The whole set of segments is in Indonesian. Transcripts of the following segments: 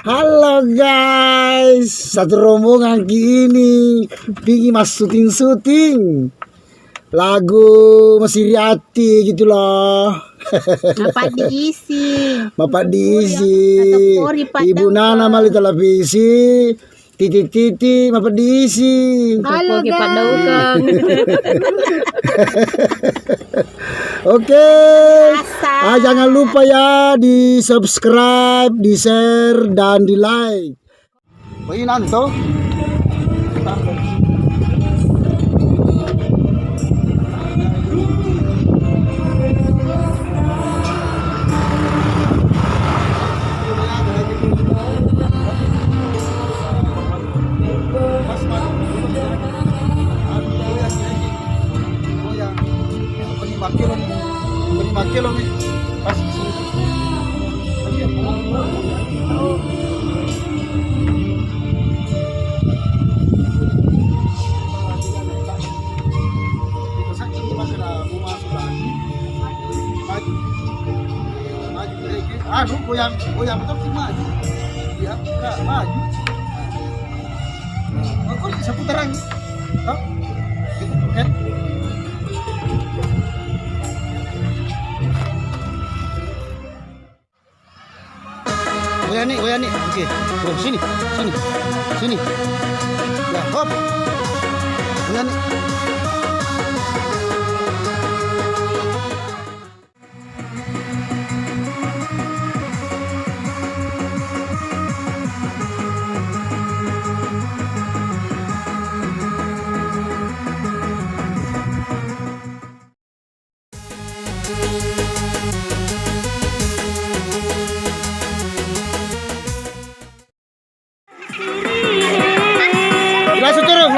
Halo guys, satu rombongan ini pergi mas syuting lagu Mesiriati gitu loh. Bapak diisi. Bapak diisi. Ibu Nana mali televisi. Titi Bapak diisi. Halo guys. Oke. Jangan lupa ya di subscribe, di share dan di like. Ini nanto. Kilo nih pas goyang betul sih maju ya enggak maju aku bisa putaran toh oke. Goyang nih, oke. Bro, sini. Ya, hop. Goyang nih.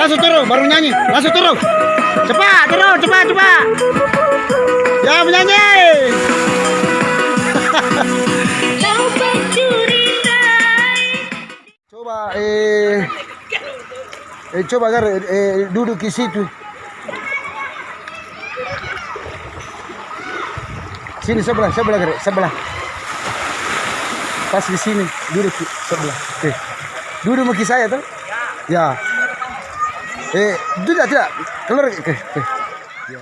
Langsung turun, baru nyanyi. Langsung turun. Cepat. Ya, menyanyi. Coba coba agar duduk di situ. Sini sebelah. Pas di sini, duduk sebelah. Duduk maki saya tuh. Ya. Tidak. Keluar. Ya.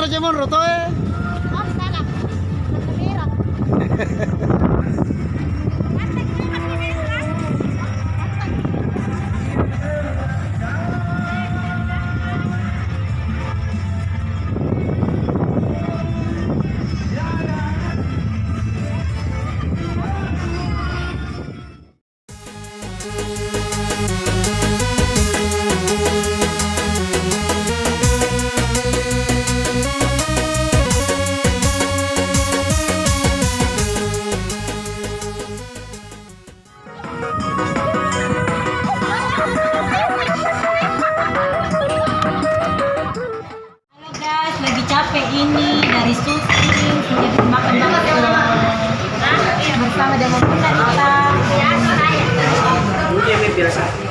Jemon roto Oh, salah. Merah. Halo guys, lagi capek ini dari syuting jadi makan bakso bersama dengan kita. Mungkin biasa.